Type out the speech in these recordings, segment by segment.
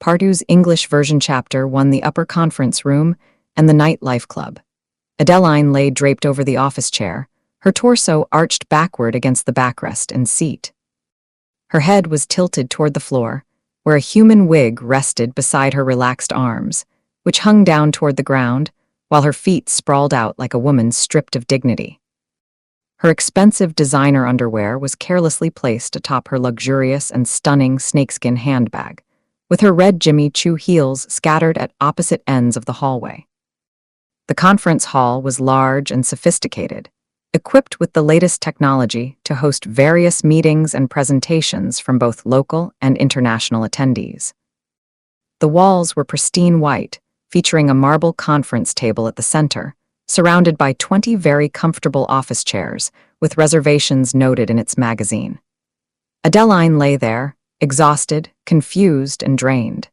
Partouze English version chapter won the upper conference room and the nightlife club. Adeline lay draped over the office chair, her torso arched backward against the backrest and seat. Her head was tilted toward the floor, where a human wig rested beside her relaxed arms, which hung down toward the ground, while her feet sprawled out like a woman stripped of dignity. Her expensive designer underwear was carelessly placed atop her luxurious and stunning snakeskin handbag, with her red Jimmy Choo heels scattered at opposite ends of the hallway. The conference hall was large and sophisticated, equipped with the latest technology to host various meetings and presentations from both local and international attendees. The walls were pristine white, featuring a marble conference table at the center, surrounded by 20 very comfortable office chairs, with reservations noted in its magazine. Adeline lay there, exhausted, confused, and drained.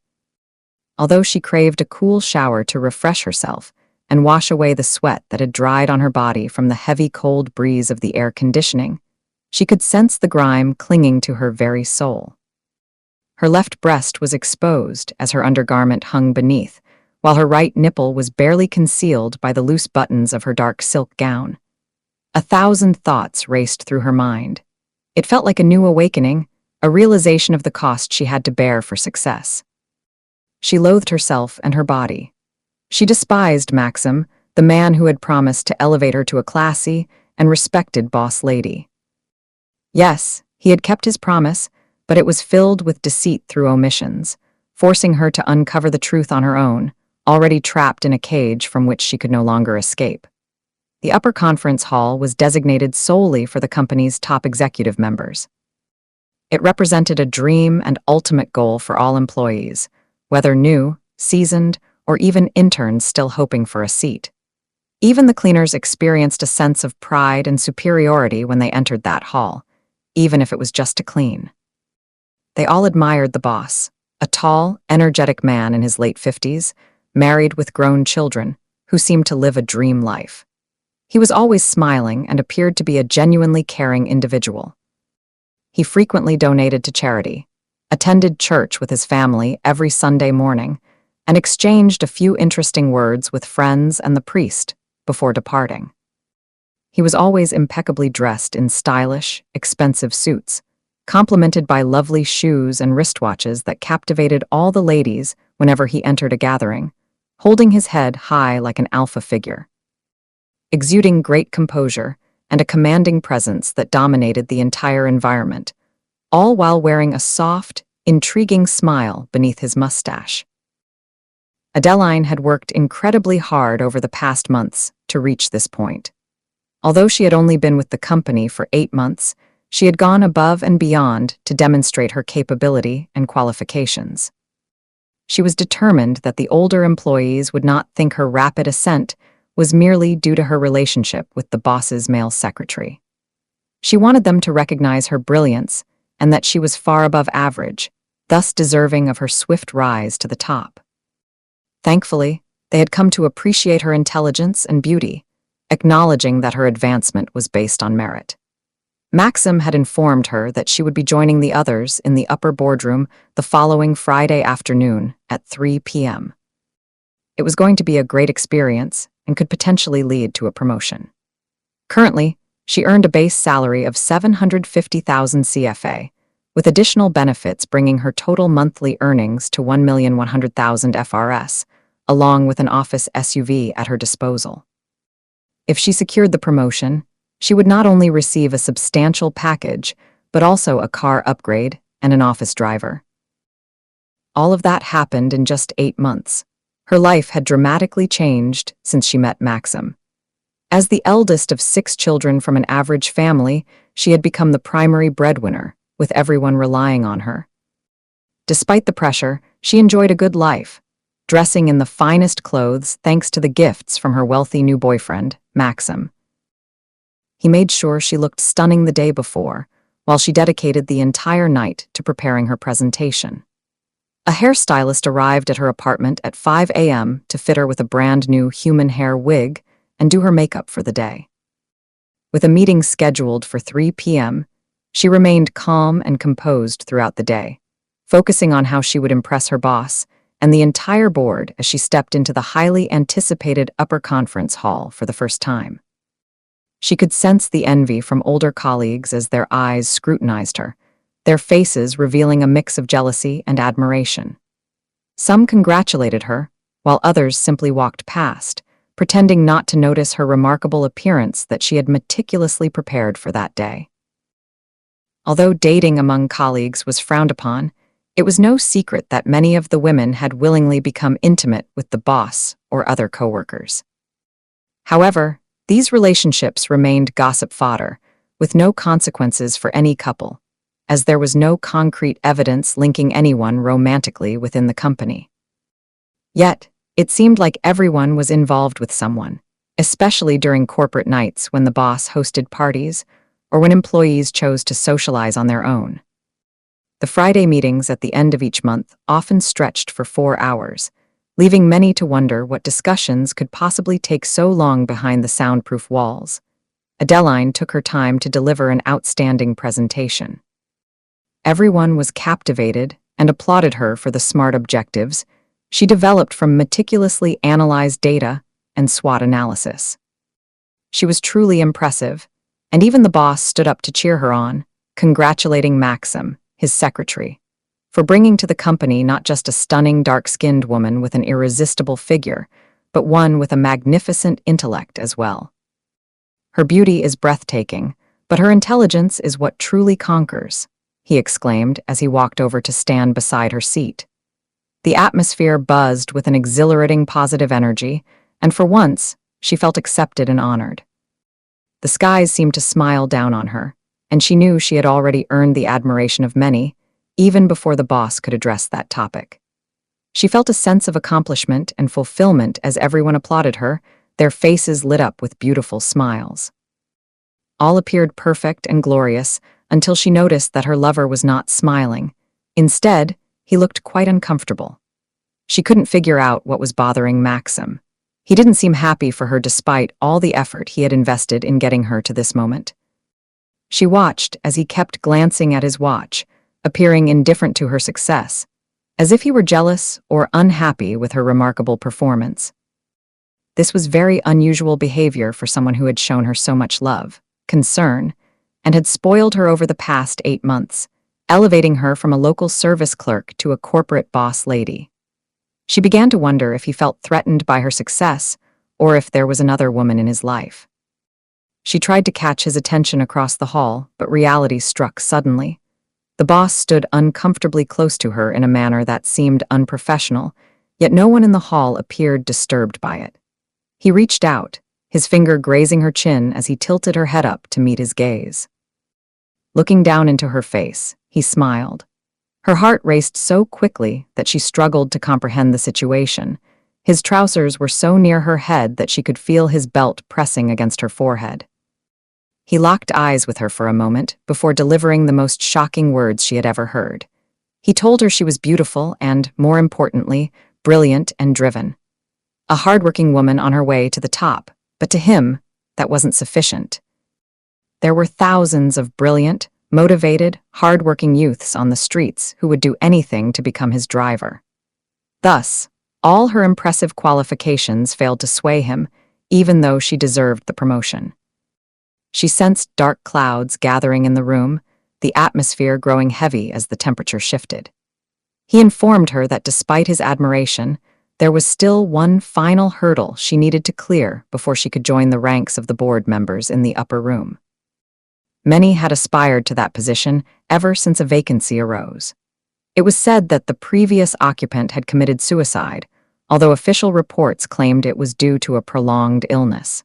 Although she craved a cool shower to refresh herself and wash away the sweat that had dried on her body from the heavy cold breeze of the air conditioning, she could sense the grime clinging to her very soul. Her left breast was exposed as her undergarment hung beneath, while her right nipple was barely concealed by the loose buttons of her dark silk gown. 1,000 thoughts raced through her mind. It felt like a new awakening, a realization of the cost she had to bear for success. She loathed herself and her body. She despised Maxim, the man who had promised to elevate her to a classy and respected boss lady. Yes, he had kept his promise, but it was filled with deceit through omissions, forcing her to uncover the truth on her own, already trapped in a cage from which she could no longer escape. The upper conference hall was designated solely for the company's top executive members. It represented a dream and ultimate goal for all employees, whether new, seasoned, or even interns still hoping for a seat. Even the cleaners experienced a sense of pride and superiority when they entered that hall, even if it was just to clean. They all admired the boss, a tall, energetic man in his late 50s, married with grown children, who seemed to live a dream life. He was always smiling and appeared to be a genuinely caring individual. He frequently donated to charity, attended church with his family every Sunday morning, and exchanged a few interesting words with friends and the priest before departing. He was always impeccably dressed in stylish, expensive suits, complemented by lovely shoes and wristwatches that captivated all the ladies whenever he entered a gathering, holding his head high like an alpha figure. Exuding great composure and a commanding presence that dominated the entire environment, all while wearing a soft, intriguing smile beneath his mustache. Adeline had worked incredibly hard over the past months to reach this point. Although she had only been with the company for 8 months, she had gone above and beyond to demonstrate her capability and qualifications. She was determined that the older employees would not think her rapid ascent was merely due to her relationship with the boss's male secretary. She wanted them to recognize her brilliance and that she was far above average, thus deserving of her swift rise to the top. Thankfully, they had come to appreciate her intelligence and beauty, acknowledging that her advancement was based on merit. Maxim had informed her that she would be joining the others in the upper boardroom the following Friday afternoon at 3 p.m. It was going to be a great experience and could potentially lead to a promotion. Currently, she earned a base salary of 750,000 CFA, with additional benefits bringing her total monthly earnings to 1,100,000 FRS, along with an office SUV at her disposal. If she secured the promotion, she would not only receive a substantial package, but also a car upgrade and an office driver. All of that happened in just 8 months. Her life had dramatically changed since she met Maxim. As the eldest of 6 children from an average family, she had become the primary breadwinner, with everyone relying on her. Despite the pressure, she enjoyed a good life, dressing in the finest clothes thanks to the gifts from her wealthy new boyfriend, Maxim. He made sure she looked stunning the day before, while she dedicated the entire night to preparing her presentation. A hairstylist arrived at her apartment at 5 a.m. to fit her with a brand new human hair wig and do her makeup for the day. With a meeting scheduled for 3 p.m., she remained calm and composed throughout the day, focusing on how she would impress her boss and the entire board as she stepped into the highly anticipated upper conference hall for the first time. She could sense the envy from older colleagues as their eyes scrutinized her, their faces revealing a mix of jealousy and admiration. Some congratulated her, while others simply walked past, pretending not to notice her remarkable appearance that she had meticulously prepared for that day. Although dating among colleagues was frowned upon, it was no secret that many of the women had willingly become intimate with the boss or other coworkers. However, these relationships remained gossip fodder, with no consequences for any couple, as there was no concrete evidence linking anyone romantically within the company. Yet, it seemed like everyone was involved with someone, especially during corporate nights when the boss hosted parties or when employees chose to socialize on their own. The Friday meetings at the end of each month often stretched for 4 hours, leaving many to wonder what discussions could possibly take so long behind the soundproof walls. Adeline took her time to deliver an outstanding presentation. Everyone was captivated and applauded her for the smart objectives she developed from meticulously analyzed data and SWOT analysis. She was truly impressive, and even the boss stood up to cheer her on, congratulating Maxim, his secretary, for bringing to the company not just a stunning dark-skinned woman with an irresistible figure, but one with a magnificent intellect as well. Her beauty is breathtaking, but her intelligence is what truly conquers, he exclaimed as he walked over to stand beside her seat. The atmosphere buzzed with an exhilarating positive energy, and for once, she felt accepted and honored. The skies seemed to smile down on her, and she knew she had already earned the admiration of many, even before the boss could address that topic. She felt a sense of accomplishment and fulfillment as everyone applauded her, their faces lit up with beautiful smiles. All appeared perfect and glorious until she noticed that her lover was not smiling. Instead, he looked quite uncomfortable. She couldn't figure out what was bothering Maxim. He didn't seem happy for her despite all the effort he had invested in getting her to this moment. She watched as he kept glancing at his watch, appearing indifferent to her success, as if he were jealous or unhappy with her remarkable performance. This was very unusual behavior for someone who had shown her so much love, concern, and had spoiled her over the past 8 months, elevating her from a local service clerk to a corporate boss lady. She began to wonder if he felt threatened by her success or if there was another woman in his life. She tried to catch his attention across the hall, but reality struck suddenly. The boss stood uncomfortably close to her in a manner that seemed unprofessional, yet no one in the hall appeared disturbed by it. He reached out, his finger grazing her chin as he tilted her head up to meet his gaze. Looking down into her face, he smiled. Her heart raced so quickly that she struggled to comprehend the situation. His trousers were so near her head that she could feel his belt pressing against her forehead. He locked eyes with her for a moment before delivering the most shocking words she had ever heard. He told her she was beautiful and, more importantly, brilliant and driven. A hardworking woman on her way to the top, but to him, that wasn't sufficient. There were thousands of brilliant, motivated, hard-working youths on the streets who would do anything to become his driver. Thus, all her impressive qualifications failed to sway him, even though she deserved the promotion. She sensed dark clouds gathering in the room, the atmosphere growing heavy as the temperature shifted. He informed her that despite his admiration, there was still one final hurdle she needed to clear before she could join the ranks of the board members in the upper room. Many had aspired to that position ever since a vacancy arose. It was said that the previous occupant had committed suicide, although official reports claimed it was due to a prolonged illness.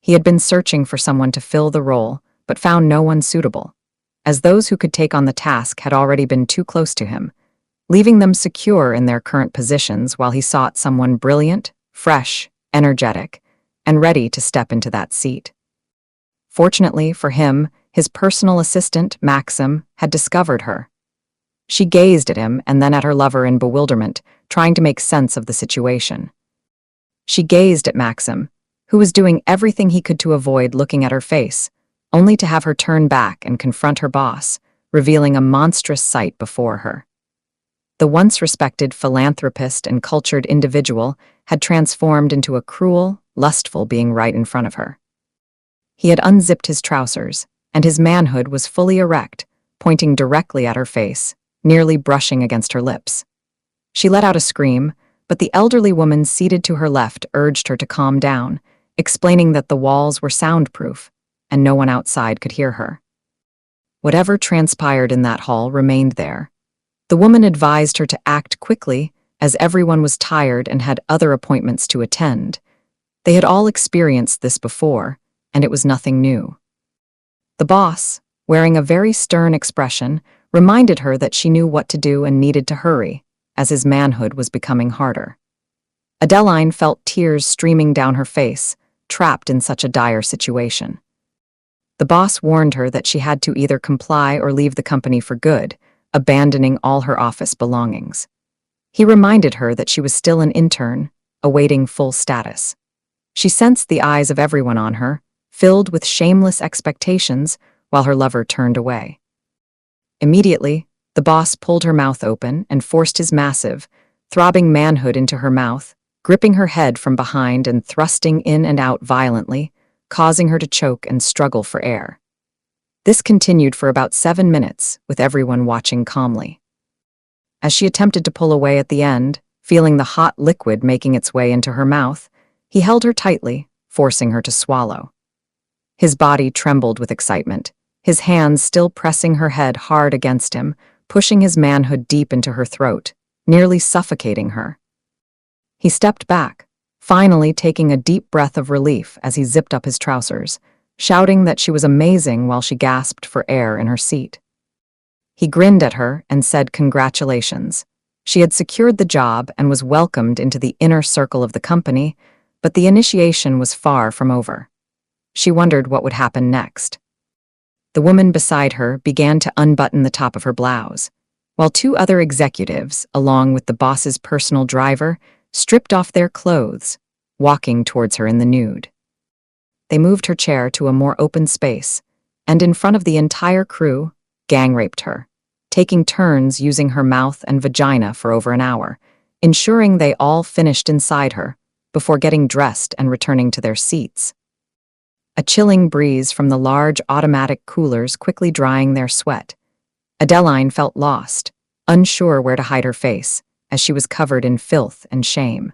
He had been searching for someone to fill the role, but found no one suitable, as those who could take on the task had already been too close to him, leaving them secure in their current positions while he sought someone brilliant, fresh, energetic, and ready to step into that seat. Fortunately for him, his personal assistant, Maxim, had discovered her. She gazed at him and then at her lover in bewilderment, trying to make sense of the situation. She gazed at Maxim, who was doing everything he could to avoid looking at her face, only to have her turn back and confront her boss, revealing a monstrous sight before her. The once respected philanthropist and cultured individual had transformed into a cruel, lustful being right in front of her. He had unzipped his trousers, and his manhood was fully erect, pointing directly at her face, nearly brushing against her lips. She let out a scream, but the elderly woman seated to her left urged her to calm down, explaining that the walls were soundproof, and no one outside could hear her. Whatever transpired in that hall remained there. The woman advised her to act quickly, as everyone was tired and had other appointments to attend. They had all experienced this before, and it was nothing new. The boss, wearing a very stern expression, reminded her that she knew what to do and needed to hurry, as his manhood was becoming harder. Adeline felt tears streaming down her face, trapped in such a dire situation. The boss warned her that she had to either comply or leave the company for good, abandoning all her office belongings. He reminded her that she was still an intern, awaiting full status. She sensed the eyes of everyone on her, filled with shameless expectations, while her lover turned away. Immediately, the boss pulled her mouth open and forced his massive, throbbing manhood into her mouth, gripping her head from behind and thrusting in and out violently, causing her to choke and struggle for air. This continued for about 7 minutes, with everyone watching calmly. As she attempted to pull away at the end, feeling the hot liquid making its way into her mouth, he held her tightly, forcing her to swallow. His body trembled with excitement, his hands still pressing her head hard against him, pushing his manhood deep into her throat, nearly suffocating her. He stepped back, finally taking a deep breath of relief as he zipped up his trousers, shouting that she was amazing while she gasped for air in her seat. He grinned at her and said congratulations. She had secured the job and was welcomed into the inner circle of the company, but the initiation was far from over. She wondered what would happen next. The woman beside her began to unbutton the top of her blouse, while 2 other executives, along with the boss's personal driver, stripped off their clothes, walking towards her in the nude. They moved her chair to a more open space, and in front of the entire crew, gang-raped her, taking turns using her mouth and vagina for over an hour, ensuring they all finished inside her, before getting dressed and returning to their seats. A chilling breeze from the large automatic coolers quickly drying their sweat. Adeline felt lost, unsure where to hide her face, as she was covered in filth and shame.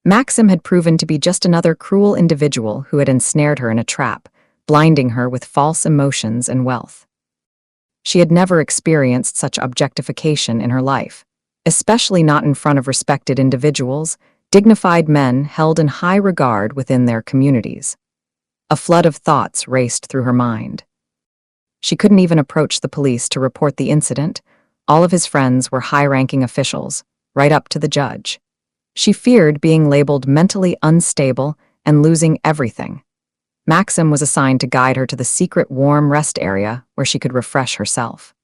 Maxim had proven to be just another cruel individual who had ensnared her in a trap, blinding her with false emotions and wealth. She had never experienced such objectification in her life, especially not in front of respected individuals, dignified men held in high regard within their communities. A flood of thoughts raced through her mind. She couldn't even approach the police to report the incident. All of his friends were high-ranking officials, right up to the judge. She feared being labeled mentally unstable and losing everything. Maxim was assigned to guide her to the secret warm rest area where she could refresh herself.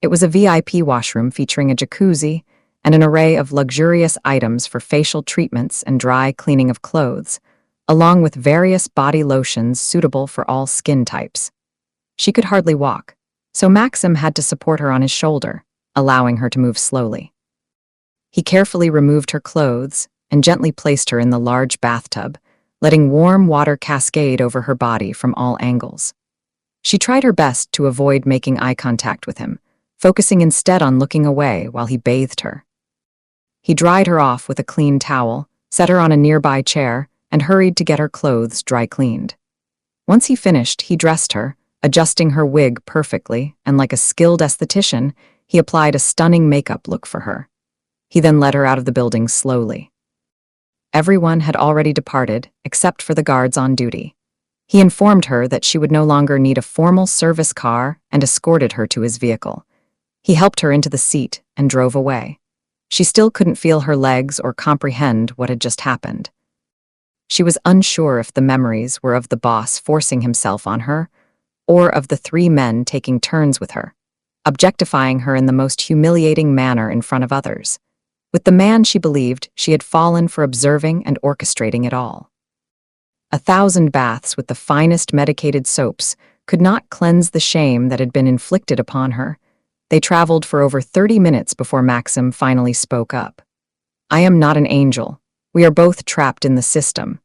It was a VIP washroom featuring a jacuzzi and an array of luxurious items for facial treatments and dry cleaning of clothes, along with various body lotions suitable for all skin types. She could hardly walk, so Maxim had to support her on his shoulder, allowing her to move slowly. He carefully removed her clothes and gently placed her in the large bathtub, letting warm water cascade over her body from all angles. She tried her best to avoid making eye contact with him, focusing instead on looking away while he bathed her. He dried her off with a clean towel, set her on a nearby chair, and hurried to get her clothes dry cleaned. Once he finished, he dressed her, adjusting her wig perfectly, and like a skilled esthetician, he applied a stunning makeup look for her. He then led her out of the building slowly. Everyone had already departed, except for the guards on duty. He informed her that she would no longer need a formal service car and escorted her to his vehicle. He helped her into the seat and drove away. She still couldn't feel her legs or comprehend what had just happened. She was unsure if the memories were of the boss forcing himself on her, or of the 3 men taking turns with her, objectifying her in the most humiliating manner in front of others. With the man she believed, she had fallen for observing and orchestrating it all. 1,000 baths with the finest medicated soaps could not cleanse the shame that had been inflicted upon her. They traveled for over 30 minutes before Maxim finally spoke up. I am not an angel. We are both trapped in the system.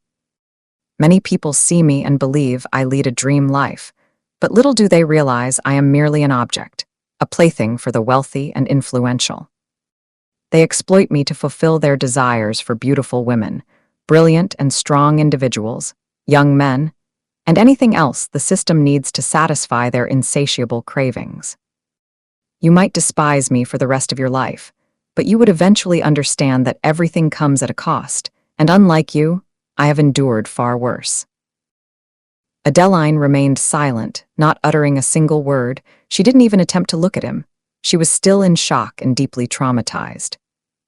Many people see me and believe I lead a dream life, but little do they realize I am merely an object, a plaything for the wealthy and influential. They exploit me to fulfill their desires for beautiful women, brilliant and strong individuals, young men, and anything else the system needs to satisfy their insatiable cravings. You might despise me for the rest of your life, but you would eventually understand that everything comes at a cost, and unlike you, I have endured far worse. Adeline remained silent, not uttering a single word. She didn't even attempt to look at him. She was still in shock and deeply traumatized.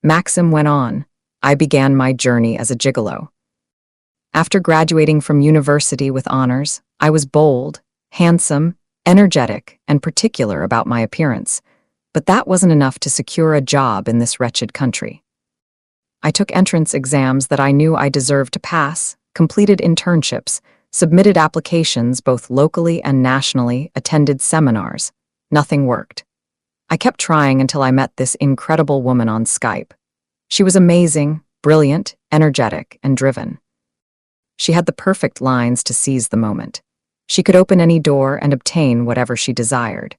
Maxim went on. I began my journey as a gigolo. After graduating from university with honors, I was bold, handsome, energetic, and particular about my appearance, but that wasn't enough to secure a job in this wretched country. I took entrance exams that I knew I deserved to pass, completed internships, submitted applications both locally and nationally, attended seminars. Nothing worked. I kept trying until I met this incredible woman on Skype. She was amazing, brilliant, energetic, and driven. She had the perfect lines to seize the moment. She could open any door and obtain whatever she desired.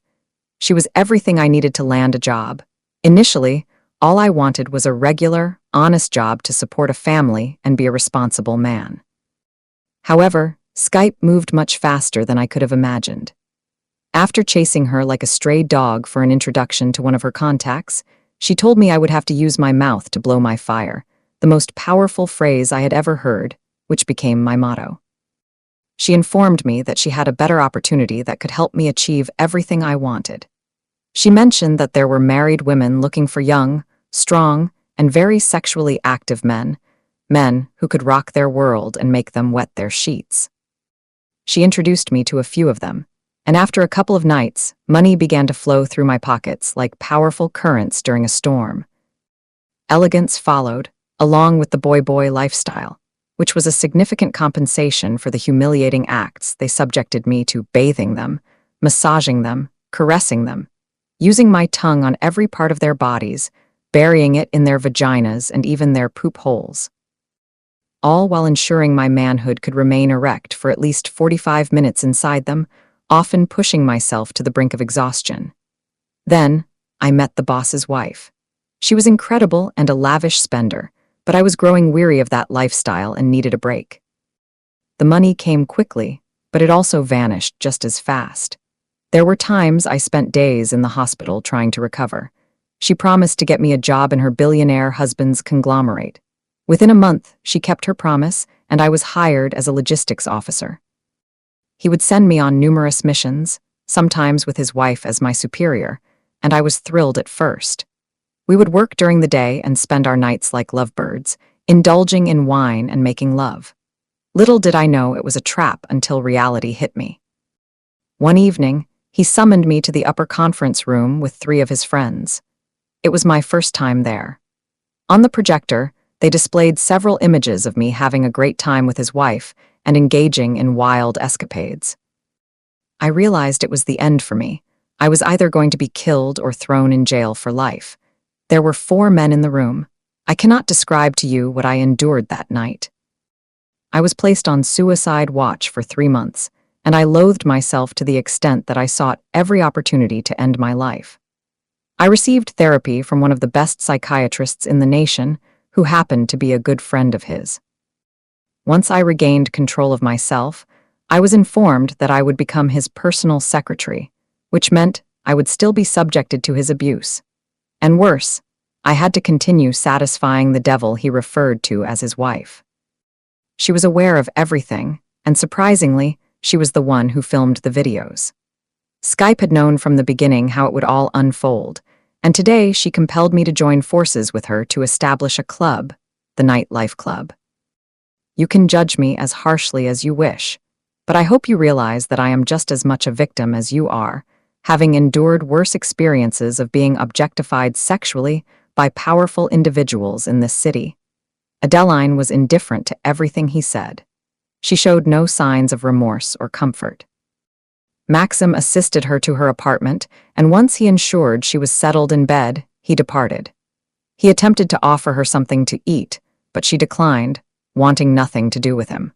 She was everything I needed to land a job. Initially, all I wanted was a regular, honest job to support a family and be a responsible man. However, Skype moved much faster than I could have imagined. After chasing her like a stray dog for an introduction to one of her contacts, she told me I would have to use my mouth to blow my fire, the most powerful phrase I had ever heard, which became my motto. She informed me that she had a better opportunity that could help me achieve everything I wanted. She mentioned that there were married women looking for young, strong, and very sexually active men who could rock their world and make them wet their sheets. She introduced me to a few of them, and after a couple of nights, money began to flow through my pockets like powerful currents during a storm. Elegance followed, along with the boy-boy lifestyle, which was a significant compensation for the humiliating acts they subjected me to, bathing them, massaging them, caressing them, using my tongue on every part of their bodies, burying it in their vaginas and even their poop holes. All while ensuring my manhood could remain erect for at least 45 minutes inside them, often pushing myself to the brink of exhaustion. Then, I met the boss's wife. She was incredible and a lavish spender, but I was growing weary of that lifestyle and needed a break. The money came quickly, but it also vanished just as fast. There were times I spent days in the hospital trying to recover. She promised to get me a job in her billionaire husband's conglomerate. Within a month, she kept her promise, and I was hired as a logistics officer. He would send me on numerous missions, sometimes with his wife as my superior, and I was thrilled at first. We would work during the day and spend our nights like lovebirds, indulging in wine and making love. Little did I know it was a trap until reality hit me. One evening, he summoned me to the upper conference room with 3 of his friends. It was my first time there. On the projector, they displayed several images of me having a great time with his wife and engaging in wild escapades. I realized it was the end for me. I was either going to be killed or thrown in jail for life. There were 4 men in the room. I cannot describe to you what I endured that night. I was placed on suicide watch for 3 months, and I loathed myself to the extent that I sought every opportunity to end my life. I received therapy from one of the best psychiatrists in the nation, who happened to be a good friend of his. Once I regained control of myself, I was informed that I would become his personal secretary, which meant I would still be subjected to his abuse. And worse, I had to continue satisfying the devil he referred to as his wife. She was aware of everything, and surprisingly, she was the one who filmed the videos. Skype had known from the beginning how it would all unfold, and today she compelled me to join forces with her to establish a club, the Nightlife Club. You can judge me as harshly as you wish, but I hope you realize that I am just as much a victim as you are, having endured worse experiences of being objectified sexually by powerful individuals in this city. Adeline was indifferent to everything he said. She showed no signs of remorse or comfort. Maxim assisted her to her apartment, and once he ensured she was settled in bed, he departed. He attempted to offer her something to eat, but she declined, wanting nothing to do with him.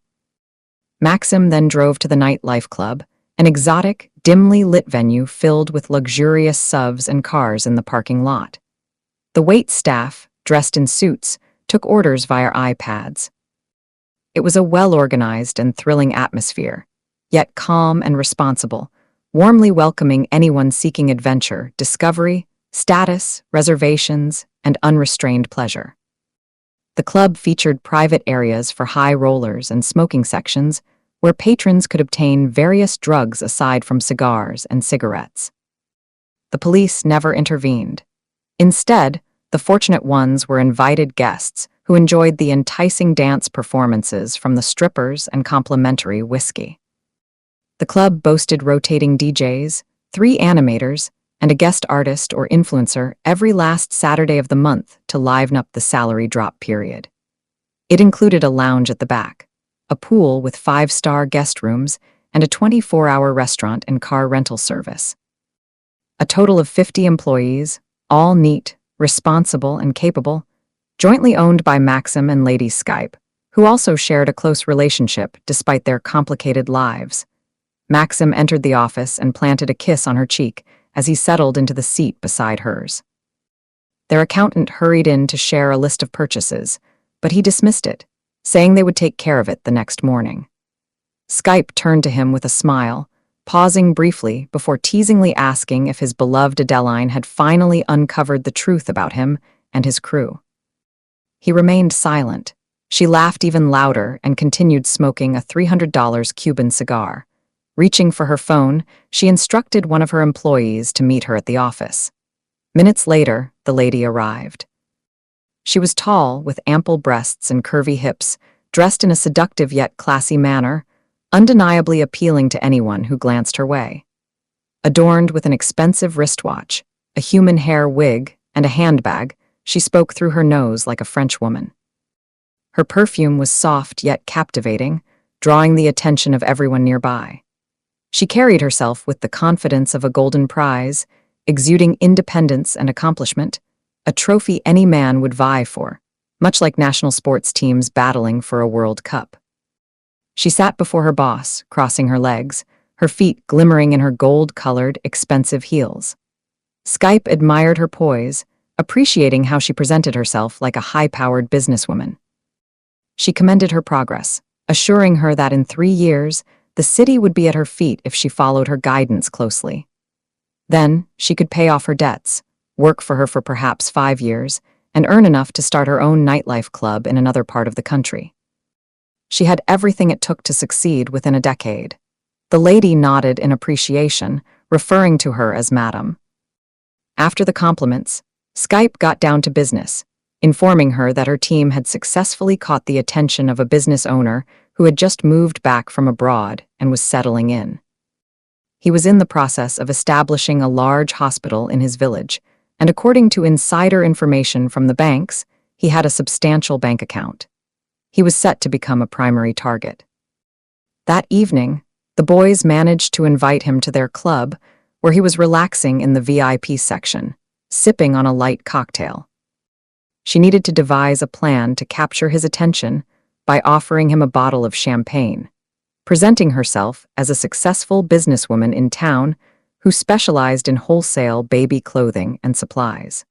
Maxim then drove to the nightlife club, an exotic, dimly lit venue filled with luxurious SUVs and cars in the parking lot. The wait staff, dressed in suits, took orders via iPads. It was a well-organized and thrilling atmosphere, yet calm and responsible, warmly welcoming anyone seeking adventure, discovery, status, reservations, and unrestrained pleasure. The club featured private areas for high rollers and smoking sections where patrons could obtain various drugs aside from cigars and cigarettes. The police never intervened. Instead, the fortunate ones were invited guests who enjoyed the enticing dance performances from the strippers and complimentary whiskey. The club boasted rotating DJs, 3 animators, and a guest artist or influencer every last Saturday of the month to liven up the salary drop period. It included a lounge at the back, a pool with 5-star guest rooms, and a 24-hour restaurant and car rental service. A total of 50 employees, all neat, responsible, and capable, jointly owned by Maxim and Lady Skype, who also shared a close relationship despite their complicated lives. Maxim entered the office and planted a kiss on her cheek as he settled into the seat beside hers. Their accountant hurried in to share a list of purchases, but he dismissed it, saying they would take care of it the next morning. Skype turned to him with a smile, pausing briefly before teasingly asking if his beloved Adeline had finally uncovered the truth about him and his crew. He remained silent. She laughed even louder and continued smoking a $300 Cuban cigar. Reaching for her phone, she instructed one of her employees to meet her at the office. Minutes later, the lady arrived. She was tall, with ample breasts and curvy hips, dressed in a seductive yet classy manner, undeniably appealing to anyone who glanced her way. Adorned with an expensive wristwatch, a human hair wig, and a handbag, she spoke through her nose like a French woman. Her perfume was soft yet captivating, drawing the attention of everyone nearby. She carried herself with the confidence of a golden prize, exuding independence and accomplishment, a trophy any man would vie for, much like national sports teams battling for a World Cup. She sat before her boss, crossing her legs, her feet glimmering in her gold-colored, expensive heels. Skype admired her poise, appreciating how she presented herself like a high-powered businesswoman. She commended her progress, assuring her that in 3 years, the city would be at her feet if she followed her guidance closely. Then, she could pay off her debts, work for her for perhaps 5 years, and earn enough to start her own nightlife club in another part of the country. She had everything it took to succeed within a decade. The lady nodded in appreciation, referring to her as Madam. After the compliments, Skype got down to business, informing her that her team had successfully caught the attention of a business owner who had just moved back from abroad and was settling in. He was in the process of establishing a large hospital in his village, and according to insider information from the banks, he had a substantial bank account. He was set to become a primary target. That evening, the boys managed to invite him to their club, where he was relaxing in the VIP section, sipping on a light cocktail. She needed to devise a plan to capture his attention by offering him a bottle of champagne, presenting herself as a successful businesswoman in town who specialized in wholesale baby clothing and supplies.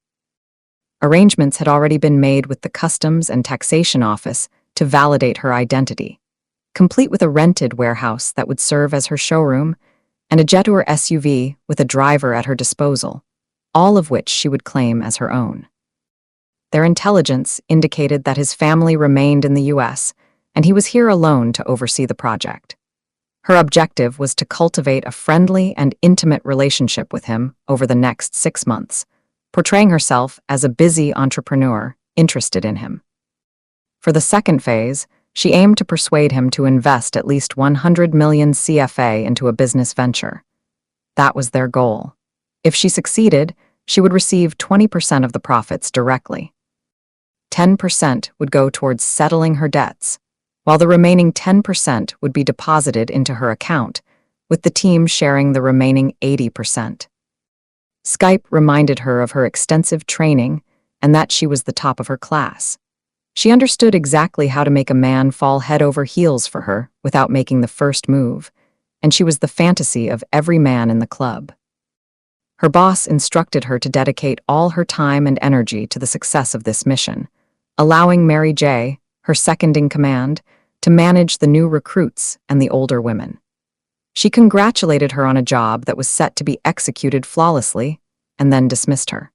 Arrangements had already been made with the Customs and Taxation Office to validate her identity, complete with a rented warehouse that would serve as her showroom and a Jetour SUV with a driver at her disposal, all of which she would claim as her own. Their intelligence indicated that his family remained in the U.S., and he was here alone to oversee the project. Her objective was to cultivate a friendly and intimate relationship with him over the next 6 months, portraying herself as a busy entrepreneur interested in him. For the second phase, she aimed to persuade him to invest at least 100 million CFA into a business venture. That was their goal. If she succeeded, she would receive 20% of the profits directly. 10% would go towards settling her debts, while the remaining 10% would be deposited into her account, with the team sharing the remaining 80%. Skype reminded her of her extensive training and that she was the top of her class. She understood exactly how to make a man fall head over heels for her without making the first move, and she was the fantasy of every man in the club. Her boss instructed her to dedicate all her time and energy to the success of this mission, allowing Mary J., her second-in-command, to manage the new recruits and the older women. She congratulated her on a job that was set to be executed flawlessly and then dismissed her.